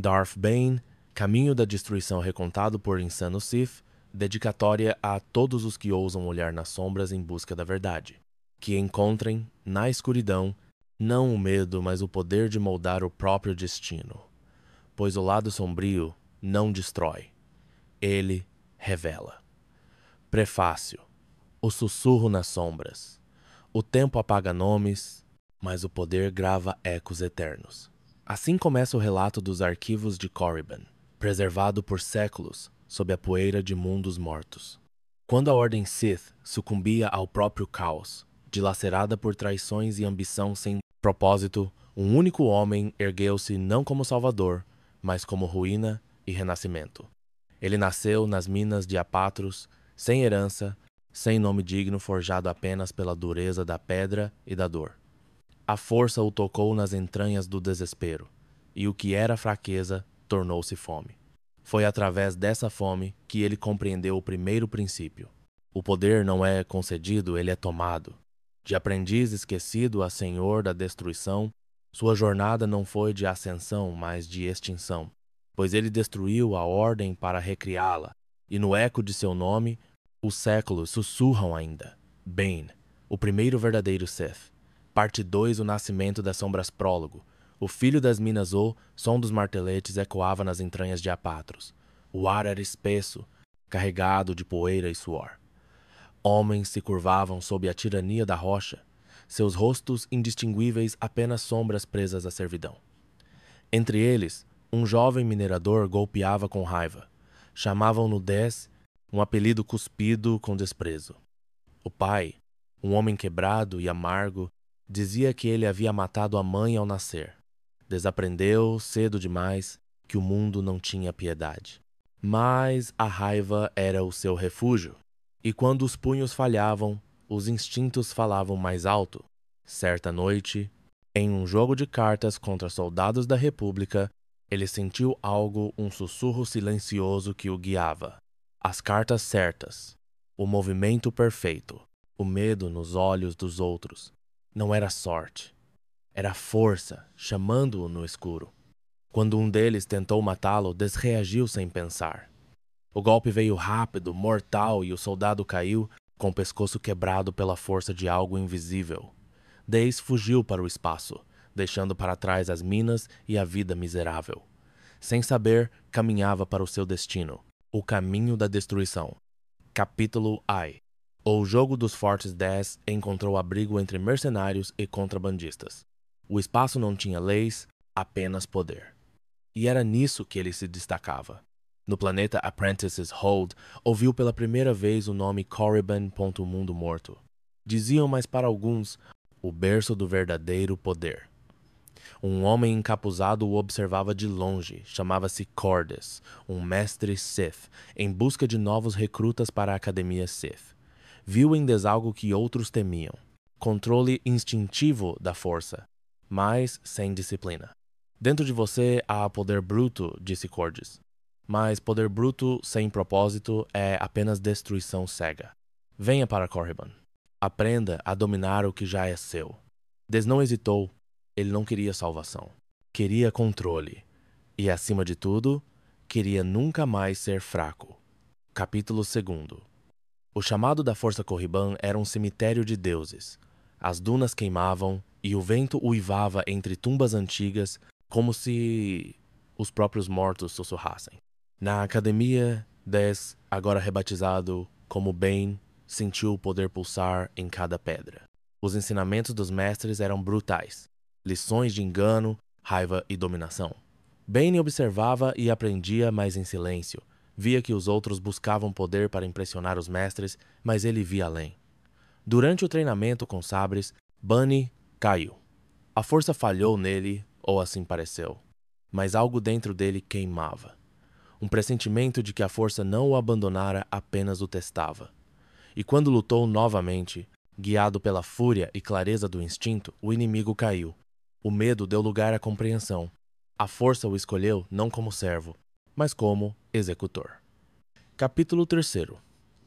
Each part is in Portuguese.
Darth Bane, Caminho da Destruição recontado por Insano Sith, dedicatória a todos os que ousam olhar nas sombras em busca da verdade, que encontrem, na escuridão, não o medo, mas o poder de moldar o próprio destino. Pois o lado sombrio não destrói, ele revela. Prefácio. O sussurro nas sombras. O tempo apaga nomes, mas o poder grava ecos eternos. Assim começa o relato dos arquivos de Korriban, preservado por séculos sob a poeira de mundos mortos. Quando a Ordem Sith sucumbia ao próprio caos, dilacerada por traições e ambição sem propósito, um único homem ergueu-se não como salvador, mas como ruína e renascimento. Ele nasceu nas minas de Apatros, sem herança, sem nome digno, forjado apenas pela dureza da pedra e da dor. A força o tocou nas entranhas do desespero, e o que era fraqueza tornou-se fome. Foi através dessa fome que ele compreendeu o primeiro princípio. O poder não é concedido, ele é tomado. De aprendiz esquecido a senhor da destruição, sua jornada não foi de ascensão, mas de extinção, pois ele destruiu a ordem para recriá-la, e no eco de seu nome, os séculos sussurram ainda. Bane, o primeiro verdadeiro Sith. Parte 2, o nascimento das sombras prólogo. O filho das minas O, som dos marteletes, ecoava nas entranhas de Apatros. O ar era espesso, carregado de poeira e suor. Homens se curvavam sob a tirania da rocha, seus rostos indistinguíveis apenas sombras presas à servidão. Entre eles, um jovem minerador golpeava com raiva. Chamavam-no Dez, um apelido cuspido com desprezo. O pai, um homem quebrado e amargo, dizia que ele havia matado a mãe ao nascer. Desaprendeu, cedo demais, que o mundo não tinha piedade. Mas a raiva era o seu refúgio, e quando os punhos falhavam, os instintos falavam mais alto. Certa noite, em um jogo de cartas contra soldados da República, ele sentiu algo, um sussurro silencioso que o guiava. As cartas certas, o movimento perfeito, o medo nos olhos dos outros. Não era sorte, era força, chamando-o no escuro. Quando um deles tentou matá-lo, desreagiu sem pensar. O golpe veio rápido, mortal, e o soldado caiu, com o pescoço quebrado pela força de algo invisível. Dez fugiu para o espaço, deixando para trás as minas e a vida miserável. Sem saber, caminhava para o seu destino, o caminho da destruição. Capítulo I. O jogo dos Fortes 10 encontrou abrigo entre mercenários e contrabandistas. O espaço não tinha leis, apenas poder. E era nisso que ele se destacava. No planeta Apprentices Hold, ouviu pela primeira vez o nome Korriban Mundo Morto. Diziam, mas para alguns, o berço do verdadeiro poder. Um homem encapuzado o observava de longe, chamava-se Cordes, um mestre Sith, em busca de novos recrutas para a Academia Sith. Viu em Dez algo que outros temiam, controle instintivo da força, mas sem disciplina. Dentro de você há poder bruto, disse Cordes. Mas poder bruto sem propósito é apenas destruição cega. Venha para Korriban. Aprenda a dominar o que já é seu. Dez não hesitou. Ele não queria salvação. Queria controle. E, acima de tudo, queria nunca mais ser fraco. Capítulo 2. O chamado da Força Korriban era um cemitério de deuses. As dunas queimavam e o vento uivava entre tumbas antigas como se os próprios mortos sussurrassem. Na academia, Dez, agora rebatizado como Bane, sentiu o poder pulsar em cada pedra. Os ensinamentos dos mestres eram brutais. Lições de engano, raiva e dominação. Bane observava e aprendia, mas em silêncio. Via que os outros buscavam poder para impressionar os mestres, mas ele via além. Durante o treinamento com sabres, Bunny caiu. A força falhou nele, ou assim pareceu. Mas algo dentro dele queimava. Um pressentimento de que a força não o abandonara, apenas o testava. E quando lutou novamente, guiado pela fúria e clareza do instinto, o inimigo caiu. O medo deu lugar à compreensão. A força o escolheu não como servo, mas como executor. Capítulo 3.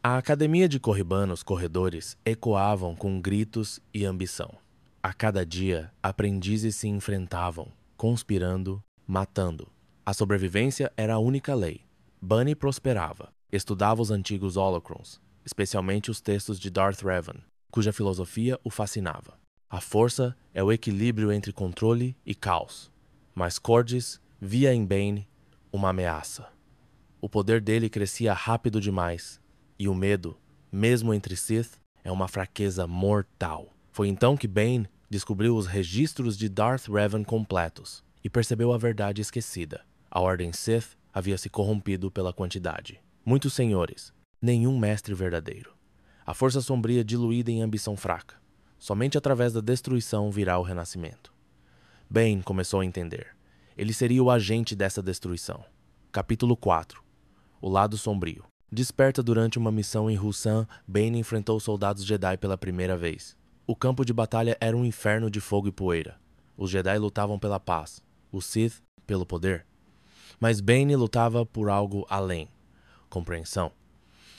A academia de Korriban, os corredores, ecoavam com gritos e ambição. A cada dia, aprendizes se enfrentavam, conspirando, matando. A sobrevivência era a única lei. Bunny prosperava. Estudava os antigos Holocrons, especialmente os textos de Darth Revan, cuja filosofia o fascinava. A força é o equilíbrio entre controle e caos. Mas Cordes via em Bane uma ameaça. O poder dele crescia rápido demais, e o medo, mesmo entre Sith, é uma fraqueza mortal. Foi então que Bane descobriu os registros de Darth Revan completos e percebeu a verdade esquecida. A Ordem Sith havia se corrompido pela quantidade. Muitos senhores, nenhum mestre verdadeiro. A força sombria diluída em ambição fraca. Somente através da destruição virá o renascimento. Bane começou a entender. Ele seria o agente dessa destruição. Capítulo 4. O lado sombrio. Desperta durante uma missão em Ruusan, Bane enfrentou soldados Jedi pela primeira vez. O campo de batalha era um inferno de fogo e poeira. Os Jedi lutavam pela paz, os Sith pelo poder. Mas Bane lutava por algo além. Compreensão.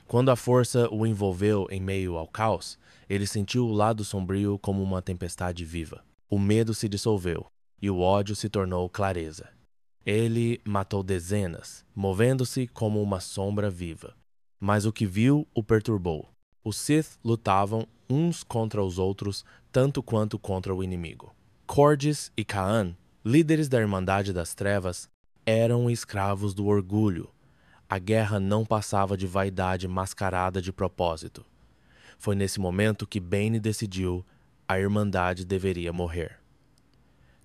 Quando a força o envolveu em meio ao caos, ele sentiu o lado sombrio como uma tempestade viva. O medo se dissolveu, e o ódio se tornou clareza. Ele matou dezenas, movendo-se como uma sombra viva. Mas o que viu o perturbou. Os Sith lutavam uns contra os outros, tanto quanto contra o inimigo. Cordes e Kaan, líderes da Irmandade das Trevas, eram escravos do orgulho. A guerra não passava de vaidade mascarada de propósito. Foi nesse momento que Bane decidiu: a Irmandade deveria morrer.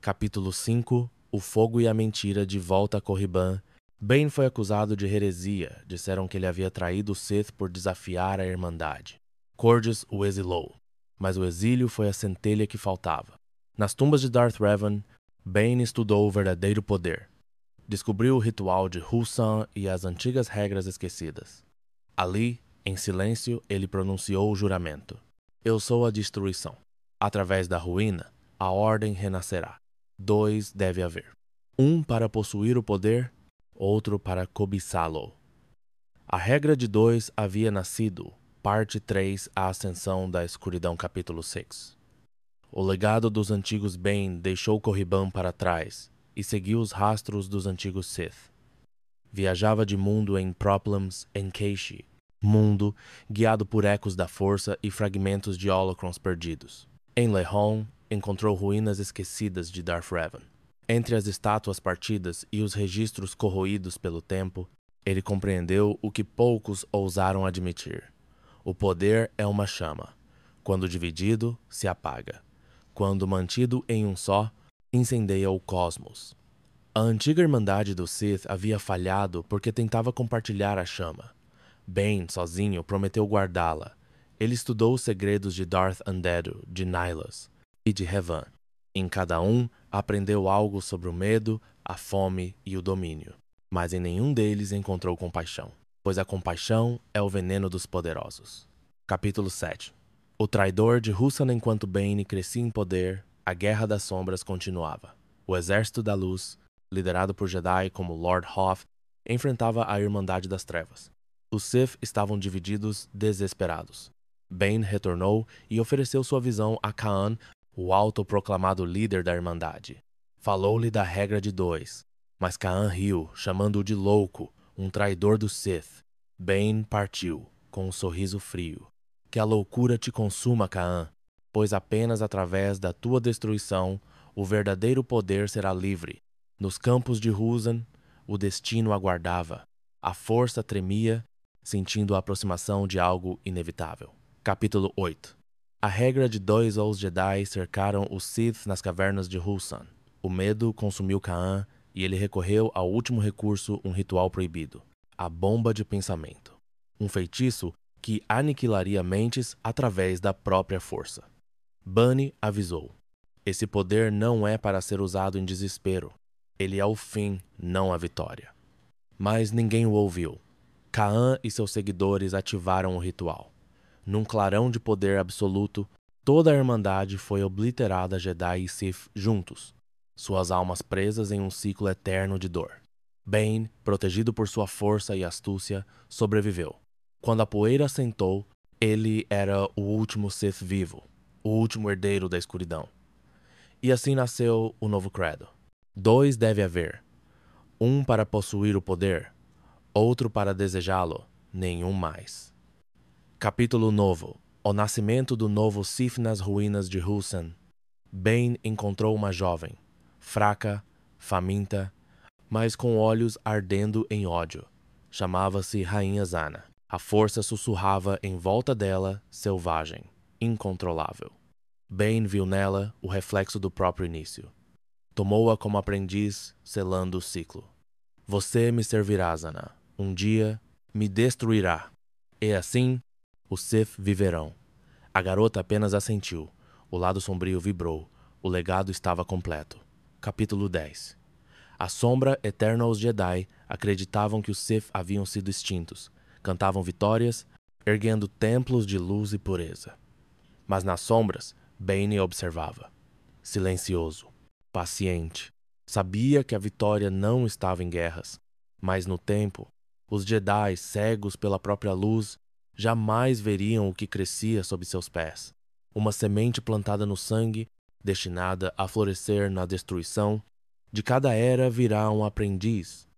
Capítulo 5. O fogo e a mentira de volta a Korriban. Bane foi acusado de heresia. Disseram que ele havia traído o Sith por desafiar a Irmandade. Cordes o exilou, mas o exílio foi a centelha que faltava. Nas tumbas de Darth Revan, Bane estudou o verdadeiro poder. Descobriu o ritual de Ruusan e as antigas regras esquecidas. Ali, em silêncio, ele pronunciou o juramento. Eu sou a destruição. Através da ruína, a ordem renascerá. 2 deve haver. Um para possuir o poder, outro para cobiçá-lo. A regra de 2 havia nascido. Parte 3, a ascensão da escuridão, capítulo 6. O legado dos antigos Bane deixou Korriban para trás e seguiu os rastros dos antigos Sith. Viajava de mundo em Proplums Encaixi, mundo guiado por ecos da força e fragmentos de holocrons perdidos. Em Lehon, encontrou ruínas esquecidas de Darth Revan. Entre as estátuas partidas e os registros corroídos pelo tempo, ele compreendeu o que poucos ousaram admitir. O poder é uma chama. Quando dividido, se apaga. Quando mantido em um só, incendeia o cosmos. A antiga Irmandade do Sith havia falhado porque tentava compartilhar a chama. Bane, sozinho, prometeu guardá-la. Ele estudou os segredos de Darth Andedu, de Nihilus e de Revan. Em cada um, aprendeu algo sobre o medo, a fome e o domínio. Mas em nenhum deles encontrou compaixão, pois a compaixão é o veneno dos poderosos. Capítulo 7. O traidor de Ruusan. Enquanto Bane crescia em poder, a Guerra das Sombras continuava. O Exército da Luz, liderado por Jedi como Lord Hoth, enfrentava a Irmandade das Trevas. Os Sith estavam divididos, desesperados. Bane retornou e ofereceu sua visão a Kaan, o autoproclamado líder da Irmandade. Falou-lhe da regra de 2, mas Kaan riu, chamando-o de louco, um traidor do Sith. Bane partiu, com um sorriso frio. Que a loucura te consuma, Kaan, pois apenas através da tua destruição o verdadeiro poder será livre. Nos campos de Ruusan, o destino aguardava. A força tremia, sentindo a aproximação de algo inevitável. Capítulo 8. A regra de 2 aos Jedi cercaram os Sith nas cavernas de Ruusan. O medo consumiu Kaan e ele recorreu ao último recurso, um ritual proibido. A bomba de pensamento. Um feitiço que aniquilaria mentes através da própria força. Bunny avisou. Esse poder não é para ser usado em desespero. Ele é o fim, não a vitória. Mas ninguém o ouviu. Kaan e seus seguidores ativaram o ritual. Num clarão de poder absoluto, toda a Irmandade foi obliterada, Jedi e Sith juntos, suas almas presas em um ciclo eterno de dor. Bane, protegido por sua força e astúcia, sobreviveu. Quando a poeira assentou, ele era o último Sith vivo, o último herdeiro da escuridão. E assim nasceu o novo credo. 2 deve haver. Um para possuir o poder, outro para desejá-lo, nenhum mais. Capítulo novo. O nascimento do novo Sith nas ruínas de Hussan. Bane encontrou uma jovem, fraca, faminta, mas com olhos ardendo em ódio. Chamava-se Rainha Zana. A força sussurrava em volta dela, selvagem, incontrolável. Bane viu nela o reflexo do próprio início. Tomou-a como aprendiz, selando o ciclo. Você me servirá, Zana. Um dia me destruirá. E assim, os Sith viverão. A garota apenas assentiu. O lado sombrio vibrou. O legado estava completo. Capítulo 10. A sombra eterna aos Jedi acreditavam que os Sith haviam sido extintos. Cantavam vitórias, erguendo templos de luz e pureza. Mas nas sombras, Bane observava. Silencioso, paciente. Sabia que a vitória não estava em guerras, mas no tempo, os Jedi, cegos pela própria luz, jamais veriam o que crescia sob seus pés. Uma semente plantada no sangue, destinada a florescer na destruição. De cada era virá um aprendiz,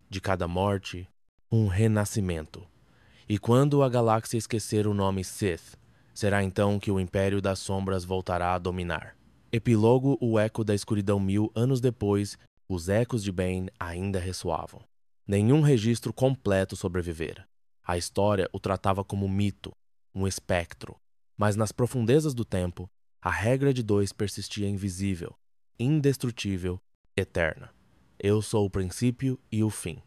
de cada morte, um renascimento. E quando a galáxia esquecer o nome Sith, será então que o Império das Sombras voltará a dominar. Epílogo. O eco da escuridão 1000 anos depois, os ecos de Bane ainda ressoavam. Nenhum registro completo sobrevivera. A história o tratava como mito, um espectro. Mas nas profundezas do tempo, a regra de dois persistia invisível, indestrutível, eterna. Eu sou o princípio e o fim.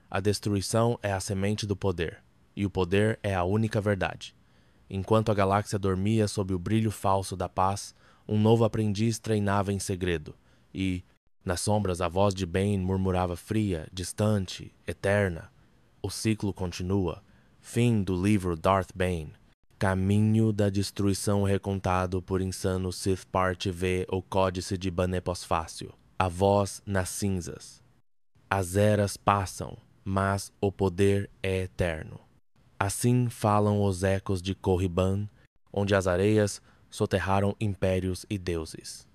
A destruição é a semente do poder, e o poder é a única verdade. Enquanto a galáxia dormia sob o brilho falso da paz, um novo aprendiz treinava em segredo, e, nas sombras, a voz de Bane murmurava fria, distante, eterna. O ciclo continua. Fim do livro Darth Bane. Caminho da destruição recontado por insano Sith Parte V, o Códice de Bane Pós-Fácil. A voz nas cinzas. As eras passam, mas o poder é eterno. Assim falam os ecos de Korriban, onde as areias soterraram impérios e deuses.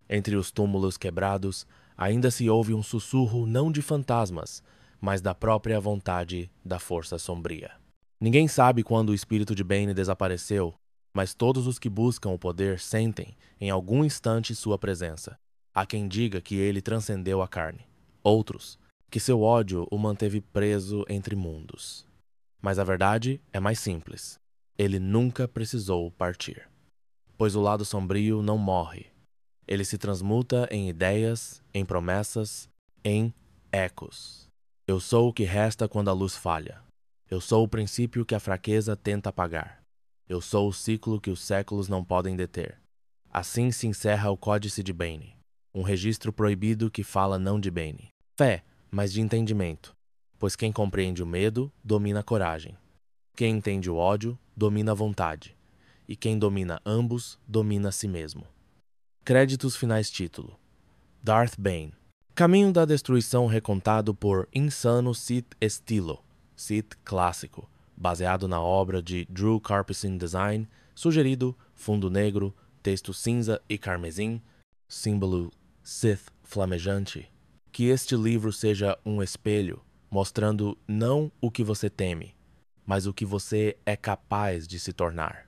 Entre os túmulos quebrados, ainda se ouve um sussurro não de fantasmas, mas da própria vontade da força sombria. Ninguém sabe quando o espírito de Bane desapareceu, mas todos os que buscam o poder sentem, em algum instante, sua presença. Há quem diga que ele transcendeu a carne. Outros, que seu ódio o manteve preso entre mundos. Mas a verdade é mais simples. Ele nunca precisou partir. Pois o lado sombrio não morre. Ele se transmuta em ideias, em promessas, em ecos. Eu sou o que resta quando a luz falha. Eu sou o princípio que a fraqueza tenta apagar. Eu sou o ciclo que os séculos não podem deter. Assim se encerra o Códice de Bane, um registro proibido que fala não de Bane. Fé, mas de entendimento, pois quem compreende o medo, domina a coragem. Quem entende o ódio, domina a vontade. E quem domina ambos, domina a si mesmo. Créditos finais. Título: Darth Bane. Caminho da destruição recontado por insano Sith estilo, Sith clássico, baseado na obra de Drew Karpyshyn Design, sugerido, fundo negro, texto cinza e carmesim, símbolo Sith flamejante. Que este livro seja um espelho, mostrando não o que você teme, mas o que você é capaz de se tornar.